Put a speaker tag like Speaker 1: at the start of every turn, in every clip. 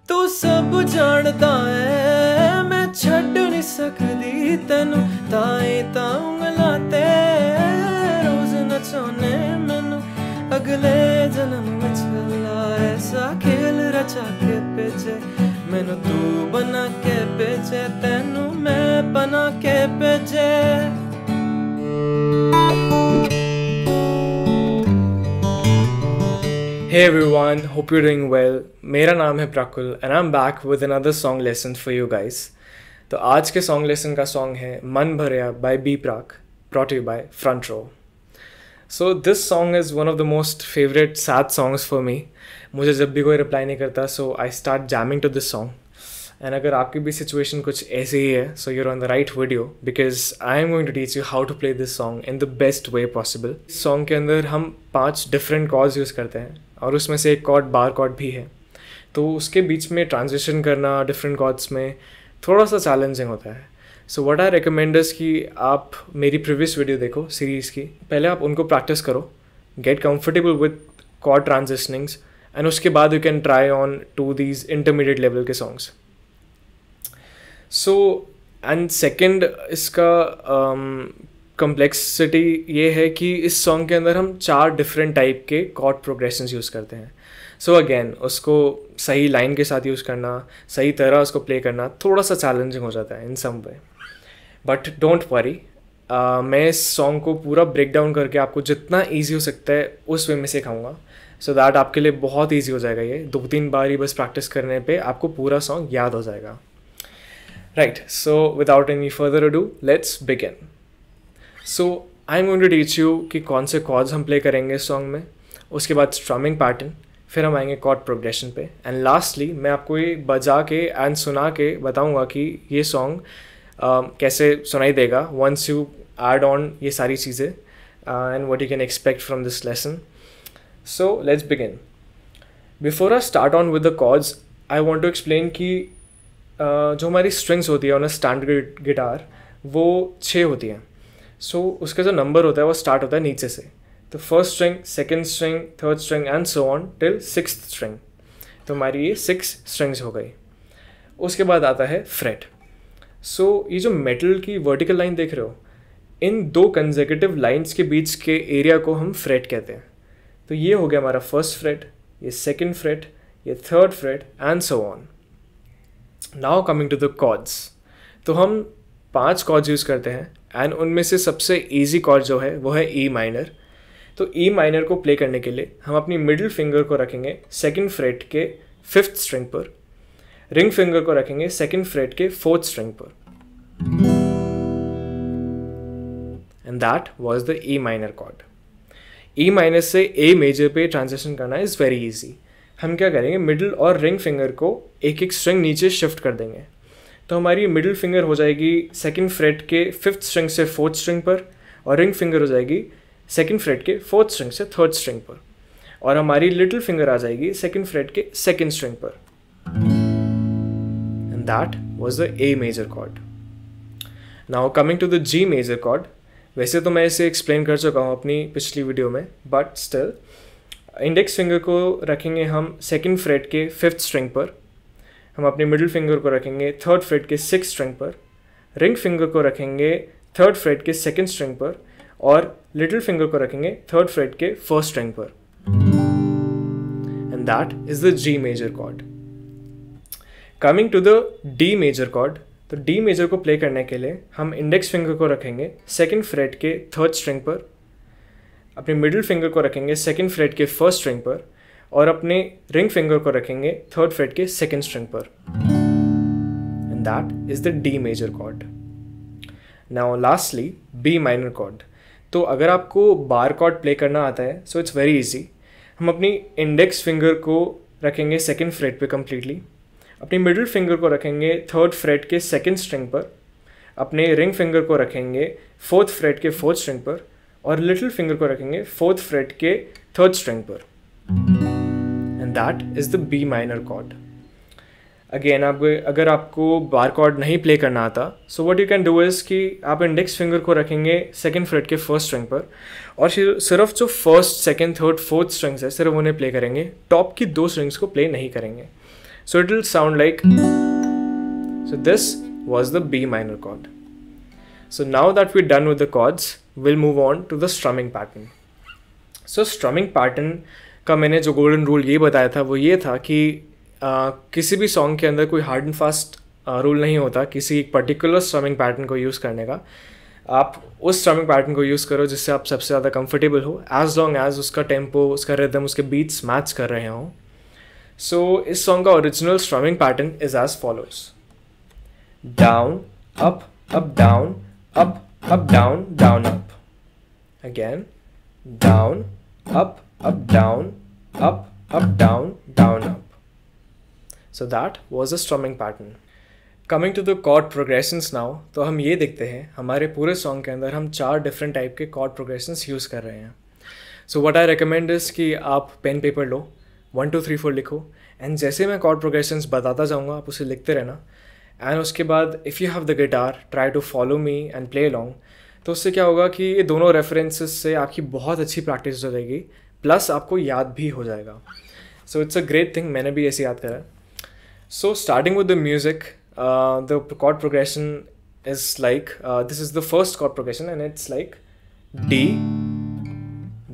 Speaker 1: तू सब जानदा है मैं छड्ड नहीं सकदी तैनू ताई तां उंगलां ते रोज नचाने मैनू अगले जन्म विच ऐसा खेल रचा के भेजे मैनू तू बना के भेजे तैनू मैं बना के भेजे। Hey everyone, hope you're doing well. मेरा नाम है प्राकुल and I'm back with another song lesson for you guys. तो आज के song lesson का song है मन भरिया by B Prak, brought to you by Front Row. So this song is one of the most favorite sad songs for me. मुझे जब भी कोई reply नहीं करता so I start jamming to this song. And अगर आपकी भी situation कुछ ऐसे ही है so you're on the right video because I am going to teach you how to play this song in the best way possible. इस song के अंदर हम 5 different chords यूज़ करते हैं और उसमें से एक कॉर्ड बार कॉर्ड भी है, तो उसके बीच में ट्रांजिशन करना डिफरेंट कॉर्ड्स में थोड़ा सा चैलेंजिंग होता है। So what I recommend is कि आप मेरी प्रीवियस वीडियो देखो सीरीज़ की, पहले आप उनको प्रैक्टिस करो, get comfortable with chord transitionings and उसके बाद you can try on to these intermediate level के सॉन्ग्स। सो एंड सेकेंड इसका कम्प्लेक्सिटी ये है कि इस सॉन्ग के अंदर हम 4 डिफरेंट टाइप के कॉर्ड प्रोग्रेशंस यूज़ करते हैं। सो अगेन उसको सही लाइन के साथ यूज़ करना, सही तरह उसको प्ले करना थोड़ा सा चैलेंजिंग हो जाता है इन सम वे, बट डोंट वरी, मैं इस सॉन्ग को पूरा ब्रेक डाउन करके आपको जितना ईजी हो सकता है उस वे में सिखाऊंगा सो दैट आपके लिए बहुत ईजी हो जाएगा। ये 2-3 बार ही बस प्रैक्टिस करने पे आपको पूरा सॉन्ग याद हो जाएगा। Right, so without any further ado let's begin. So I am going to teach you कि कौन से कॉर्ड्स हम प्ले करेंगे इस सॉन्ग में, उसके बाद स्ट्रमिंग पैटर्न, फिर हम आएंगे कॉर्ड प्रोग्रेशन पे एंड लास्टली मैं आपको ये बजा के एंड सुना के बताऊंगा कि ये सॉन्ग कैसे सुनाई देगा वंस यू ऐड ऑन ये सारी चीज़ें and what you can expect from this lesson. So let's begin. Before I start on with the chords I want to explain कि जो हमारी स्ट्रिंग्स होती है ऑन अ स्टैंडर्ड गिटार वो 6 होती हैं। सो उसका जो नंबर होता है वो स्टार्ट होता है नीचे से, तो first string, second string, third string and so on till 6th string. तो हमारी ये 6 स्ट्रिंग्स हो गई। उसके बाद आता है फ्रेट। सो ये जो मेटल की वर्टिकल लाइन देख रहे हो, इन 2 कंसेक्यूटिव लाइंस के बीच के एरिया को हम फ्रेट कहते हैं। तो ये हो गया हमारा फर्स्ट फ्रेट, ये सेकेंड फ्रेट, ये third fret and so on. Now coming to the chords, तो हम 5 कॉर्ड्स यूज़ करते हैं एंड उनमें से सबसे इजी कॉर्ड जो है वो है ई माइनर। तो ई माइनर को प्ले करने के लिए हम अपनी मिडिल फिंगर को रखेंगे सेकंड फ्रेट के 5th स्ट्रिंग पर, रिंग फिंगर को रखेंगे सेकंड फ्रेट के 4th स्ट्रिंग पर, and that was the E minor cord. E minor से ए मेजर पे ट्रांजिशन करना इज़ वेरी इजी। हम क्या करेंगे, मिडिल और रिंग फिंगर को एक स्ट्रिंग नीचे शिफ्ट कर देंगे, तो हमारी मिडिल फिंगर हो जाएगी सेकंड फ्रेट के 5th स्ट्रिंग से 4th स्ट्रिंग पर और रिंग फिंगर हो जाएगी सेकंड फ्रेट के 4th स्ट्रिंग से 3rd स्ट्रिंग पर, और हमारी लिटिल फिंगर आ जाएगी सेकंड फ्रेट के 2nd स्ट्रिंग पर, and that was the A major chord. Now coming to the G major chord. वैसे तो मैं इसे एक्सप्लेन कर चुका हूँ अपनी पिछली वीडियो में, बट स्टिल इंडेक्स फिंगर को रखेंगे हम सेकंड फ्रेट के 5th स्ट्रिंग पर, हम अपने मिडिल फिंगर को रखेंगे 3rd फ्रेट के 6th स्ट्रिंग पर, रिंग फिंगर को रखेंगे 3rd फ्रेट के 2nd स्ट्रिंग पर और लिटिल फिंगर को रखेंगे 3rd फ्रेट के 1st स्ट्रिंग पर, and that is the G major chord. Coming to the D major chord, तो डी मेजर को प्ले करने के लिए हम इंडेक्स फिंगर को रखेंगे सेकंड फ्रेट के 3rd स्ट्रिंग पर, अपने मिडिल फिंगर को रखेंगे सेकंड फ्रेट के 1st स्ट्रिंग पर और अपने रिंग फिंगर को रखेंगे 3rd फ्रेट के 2nd स्ट्रिंग पर, and that is the D major chord. Now lastly B minor chord. तो अगर आपको बार कॉर्ड प्ले करना आता है सो इट्स वेरी इजी। हम अपनी इंडेक्स फिंगर को रखेंगे सेकंड फ्रेट पे कम्प्लीटली, अपनी मिडिल फिंगर को रखेंगे 3rd फ्रेट के 2nd स्ट्रिंग पर, अपने रिंग फिंगर को रखेंगे 4th फ्रेट के 4th स्ट्रिंग पर और लिटिल फिंगर को रखेंगे 4th फ्रेट के 3rd स्ट्रिंग पर, and that is the B minor chord. Again अगर आपको बार कॉर्ड नहीं प्ले करना आता so what you can do is कि आप इंडेक्स फिंगर को रखेंगे सेकंड फ्रेट के 1st स्ट्रिंग पर और सिर्फ जो 1st, 2nd, 3rd, 4th strings है सिर्फ उन्हें प्ले करेंगे, टॉप की 2 स्ट्रिंग्स को प्ले नहीं करेंगे। So it will sound like, so this was the B minor chord. So now that we're done with the chords, we'll move on to the strumming pattern. So strumming pattern का मैंने जो golden rule ये बताया था वो ये था कि किसी भी सॉन्ग के अंदर कोई हार्ड एंड फास्ट रूल नहीं होता किसी एक पर्टिकुलर स्ट्रमिंग पैटर्न को यूज़ करने का. आप उस स्ट्रमिंग पैटर्न को यूज़ करो जिससे आप सबसे ज़्यादा कंफर्टेबल हो, एज लॉन्ग एज उसका टेम्पो, उसका रिदम, उसके बीट्स मैच कर रहे हों. सो इस सॉन्ग का original strumming pattern is as follows: down up up down up down down up. Again down up down up down down up. So that was a strumming pattern. Coming to the chord progressions now, तो हम ये देखते हैं हमारे पूरे song के अंदर हम 4 डिफरेंट टाइप के chord progressions यूज़ कर रहे हैं. So what I recommend is कि आप पेन पेपर लो, 1 2 3 4 लिखो, एंड जैसे मैं chord progressions बताता जाऊँगा आप उसे लिखते रहना. एंड उसके बाद if you have the guitar, try to follow me and play along. तो उससे क्या होगा कि ये दोनों रेफरेंसेस से आपकी बहुत अच्छी प्रैक्टिस हो जाएगी, प्लस आपको याद भी हो जाएगा. So it's a great thing, मैंने भी ऐसे याद करा. So starting with the music, the chord progression is like, this is the first chord progression and it's like D,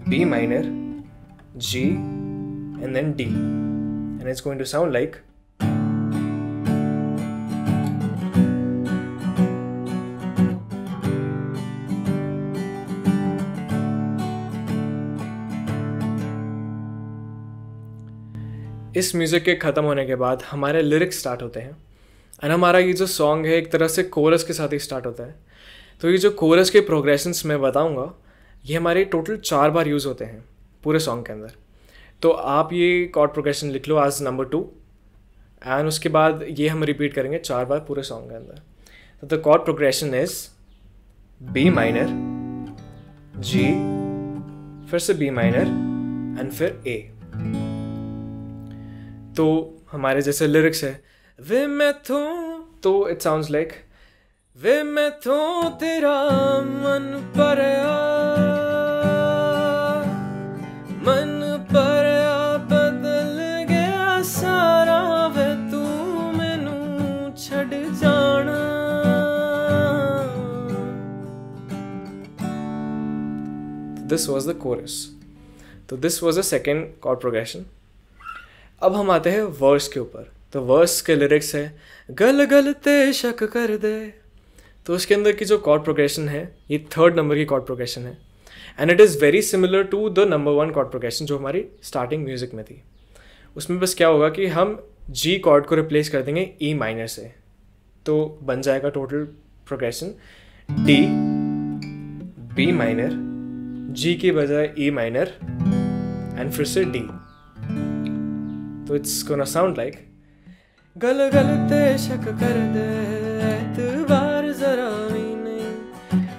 Speaker 1: B minor, G and then D, and it's going to sound like इस music के ख़त्म होने के बाद हमारे lyrics start होते हैं and हमारा ये जो सॉन्ग है एक तरह से कोरस के साथ ही स्टार्ट होता है. तो ये जो कोरस के प्रोग्रेशंस मैं बताऊंगा ये हमारे टोटल 4 बार यूज़ होते हैं पूरे सॉन्ग के अंदर. तो आप ये कॉर्ड प्रोग्रेशन लिख लो एज नंबर 2 एंड उसके बाद ये हम रिपीट करेंगे 4 बार पूरे सॉन्ग के अंदर. तो the chord progression is B minor, G, फिर से बी माइनर एंड फिर ए. तो हमारे जैसे लिरिक्स है वे मैं तो इट साउंड्स लाइक वे मैं तो तेरा मन परया बदल गया सारा वे तू मैनू छड़ जाना. This was the chorus. तो this was the second chord progression. अब हम आते हैं वर्स के ऊपर. तो वर्स के लिरिक्स है गल गल ते शक कर दे. तो उसके अंदर की जो कॉर्ड प्रोग्रेशन है ये 3rd नंबर की कॉर्ड प्रोग्रेशन है and it is very similar to the number 1 chord progression जो हमारी स्टार्टिंग म्यूजिक में थी. उसमें बस क्या होगा कि हम जी कॉर्ड को रिप्लेस कर देंगे ई माइनर से. तो बन जाएगा total progression D, B minor, G की बजाय ई माइनर एंड फिर से डी. तो इट्स गोना साउंड लाइक गल गल ते शक कर दे एतबार जरा भी नहीं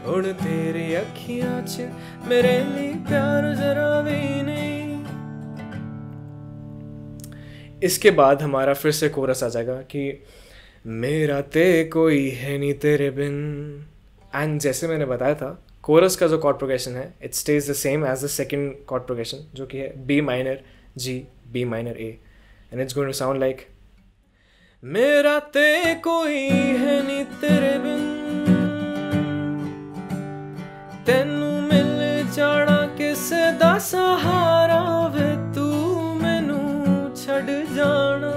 Speaker 1: हुण तेरी अखियां च मेरे लिए प्यार जरा भी नहीं. इसके बाद हमारा फिर से कोरस आ जाएगा कि मेरा ते कोई है नहीं तेरे बिन. एंड जैसे मैंने बताया था कोरस का जो कॉर्ड प्रोग्रेशन है it stays the same as the second chord progression जो कि है B minor, G, B minor, A. And it's going to sound like मेरा ते कोई है नी तेरे बिन तेनू मिल जाना किसे दा सहारा वे तू मैनू छड़ जाना.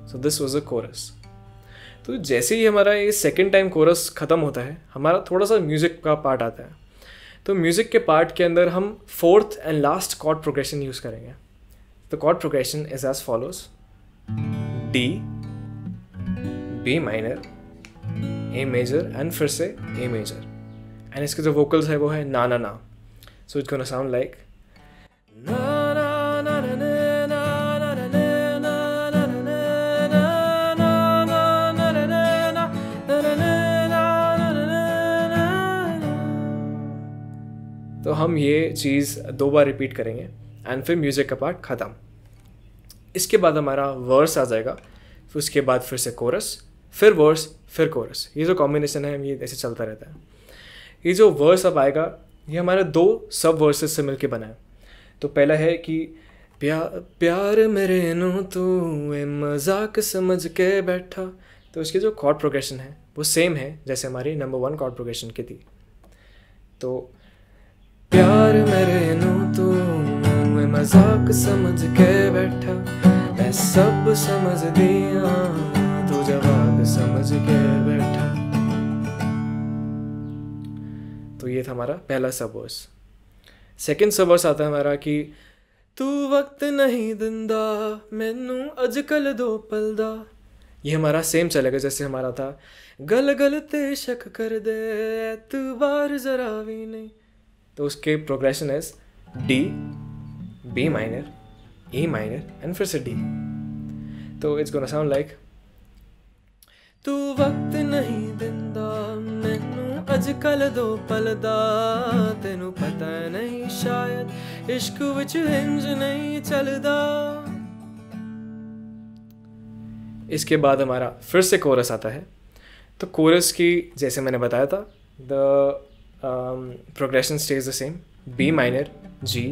Speaker 1: So this was a chorus. तो जैसे ही हमारा ये सेकेंड टाइम कोरस ख़त्म होता है हमारा थोड़ा सा म्यूज़िक का पार्ट आता है. तो म्यूज़िक के पार्ट के अंदर हम 4th and last chord progression use करेंगे. The chord progression is as follows D, B minor, A major and फिर से ए मेजर. एंड इसके जो वोकल्स है वो है ना ना ना. So it's gonna sound like तो हम ये चीज़ 2 बार रिपीट करेंगे एंड फिर म्यूज़िक का पार्ट ख़त्म. इसके बाद हमारा वर्स आ जाएगा, फिर उसके बाद फिर से कोरस, फिर वर्स, फिर कोरस. ये जो कॉम्बिनेशन है ये ऐसे चलता रहता है. ये जो वर्स अब आएगा ये हमारे 2 सब वर्सेस से मिलके बना है. तो पहला है कि प्यार मेरे नो तू ए मजाक समझ के बैठा। तो इसकी जो कॉर्ड प्रोग्रेशन है वो सेम है जैसे हमारी नंबर 1 कॉर्ड प्रोग्रेशन की थी। तो प्यार मेरे नो तू ए मजाक समझ के बैठा, मैं सब समझ दिया तू जवाब समझ के बैठा। तो ये था हमारा पहला सब वर्स। सेकेंड सब वर्स आता है हमारा कि तू वक्त नहीं दिंदा मैनू अजकल दो पलदा। ये हमारा सेम चलेगा जैसे हमारा था गल गल ते शक कर दे एतबार जरा भी नहीं। तो उसके progression is D, B minor, E minor and फिर से डी। तो इट्स गोना साउंड लाइक तू वक्त नहीं दिंदा मैनू अजकल दो पलदा, तेनू पता नहीं शायद इश्क विच हिंज नहीं चलदा। इसके बाद हमारा फिर से कोरस आता है। तो कोरस की जैसे मैंने बताया था the progression stays the same, B minor G,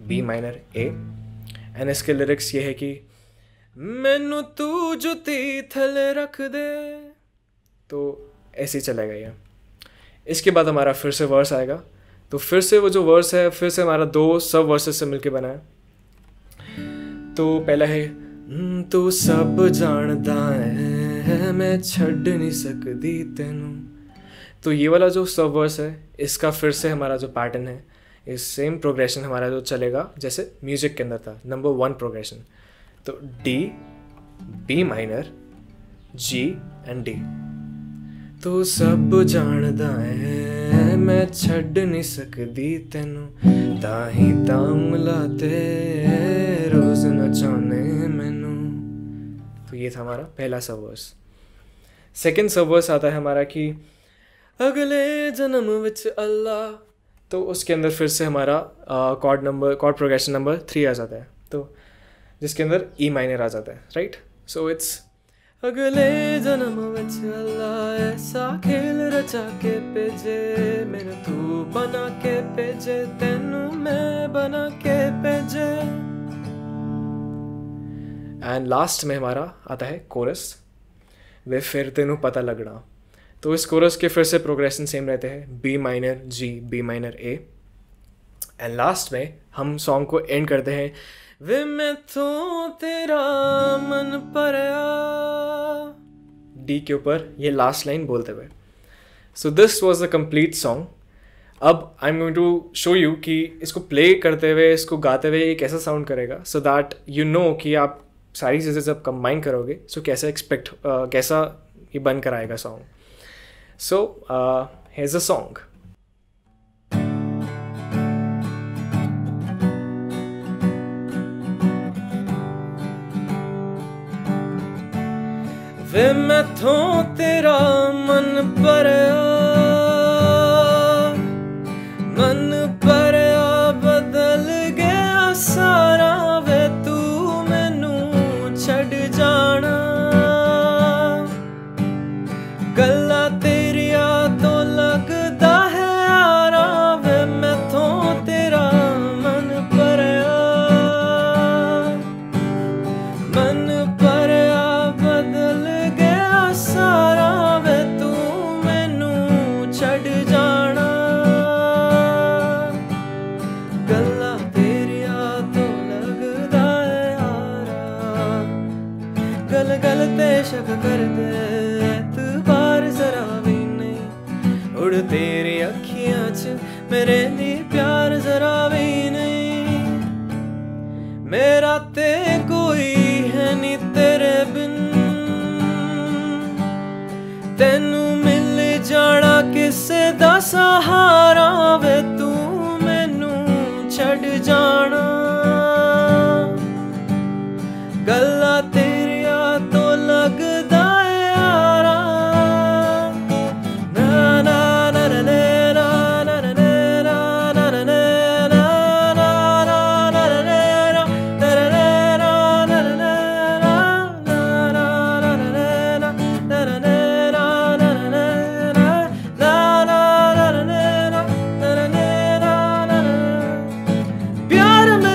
Speaker 1: B minor A. And इसके लिरिक्स ये है कि मैनू तू जुती थले रख दे। तो ऐसे ही चलेगा ये। इसके बाद हमारा फिर से वर्स आएगा। तो फिर से वो जो वर्स है फिर से हमारा 2 सब वर्सेस से मिलके बना है। तो पहला है तू सब जानदा है मैं छड़ नहीं सकदी तेनू। तो ये वाला जो सब वर्स है इसका फिर से हमारा जो पैटर्न है इस सेम प्रोग्रेशन हमारा जो चलेगा जैसे म्यूजिक के अंदर था नंबर 1 प्रोग्रेशन। तो D, B minor, G and D. तू सब जानदा है मैं छड़ नहीं सकदी तेनू, ताही तामला ते रोज नचाने मैनू। तो ये था हमारा पहला सब वर्स। सेकेंड सब वर्स आता है हमारा कि अगले जन्म विच अल्लाह। तो उसके अंदर फिर से हमारा कॉर्ड प्रोग्रेशन नंबर 3 आ जाता है। तो जिसके अंदर ई माइनर आ जाता है, राइट। सो इट्स अगले जन्म विच अल्लाह ऐसा खेल रचा के भेजे, मैनू तू बना के भेजे तेनू मैं बना के भेजे। एंड लास्ट में हमारा आता है कोरस, वे फिर तेनू पता लगना। तो इस कोरस के फिर से प्रोग्रेशन सेम रहते हैं, B minor G, B minor A. And last में हम सॉन्ग को एंड करते हैं वे मैं तो तेरा मन परया, डी के ऊपर ये लास्ट लाइन बोलते हुए। So this was the complete song. अब I am going to show you कि इसको प्ले करते हुए इसको गाते हुए ये कैसा साउंड करेगा, सो दैट यू नो कि आप सारी चीज़ें जब कंबाइन करोगे सो कैसा ये बन कर आएगा song. So here's a song. वे मैथों तेरा मन परया, मन परया बदल गया सारा, वे तू मैनू छड़ जाना, गल्ला तेरिया तो लगदा है यारा, वे मैथों तेरा मन परया, मन परया बदल गया सारा, वे तू मैनू छड़ जाना, गल्ला तेरिया तो लगदा है यारा, गल गल ते शक कर दे एतबार जरा भी नहीं, उड़ तेरी अखियां च मेरे लिए प्यार जरा भी नहीं, मेरा ते कोई है नी तेरे बिन, तेनू मिल जाना किसे दा सहारा, वे तू मैनू छड़ जाना, गल्ला तेरिया तो लगदा है यारा, ना ना ना ना ना ना ना ना ना ना प्यार में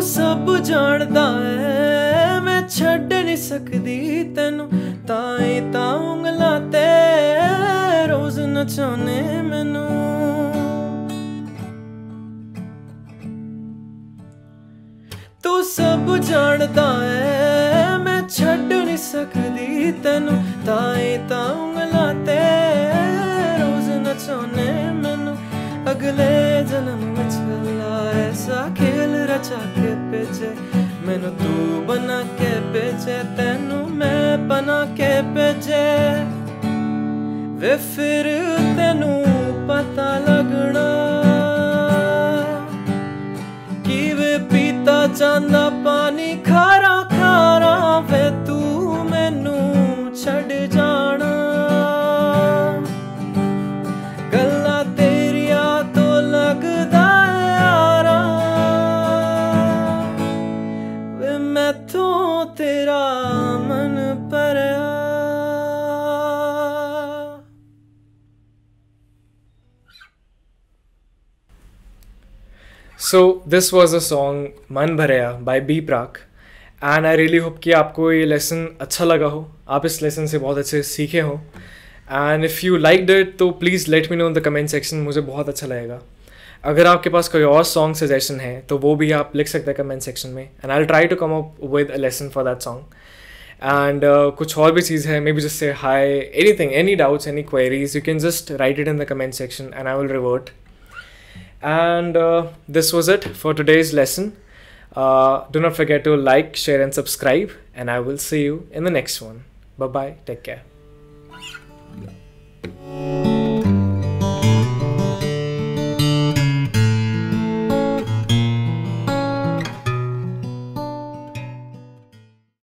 Speaker 1: सब जानदा है मैं छड्ड नहीं सकदी तेनू ताई ता उंगलां ते रोज नचाने मैनू तू सब जानदा है मैं छड्ड नहीं सकदी तेनू ताई ता उंगलां ते रोज नचाने मैनू अगले जन्म विच ऐसा खेल रचा के भेजे मैनू तू बना के भेजे तेनू मैं बना के भेजे वे फिर तेनू पता लगना कि वे पीता जांदा पानी खारा खारा वे तू मैनू छड़ जाना गल्ला तेरिया तो लगदा यारा वे मैथों तेरा मन भरिया So this was a song मन भरिया by B Prak and I really hope कि आपको ये लेसन अच्छा लगा हो आप इस लेसन से बहुत अच्छे सीखे हो and if you liked it तो please let me know in the comment section मुझे बहुत अच्छा लगेगा अगर आपके पास कोई और सॉन्ग सजेशन है तो वो भी आप लिख सकते हैं कमेंट सेक्शन में and I try to come up with a lesson for that song and कुछ और भी चीज़ है maybe just say hi anything any doubts any queries you can just write it in the comment section and I will revert and this was it for today's lesson. Do not forget to like, share and subscribe and I will see you in the next one. Bye bye, take care.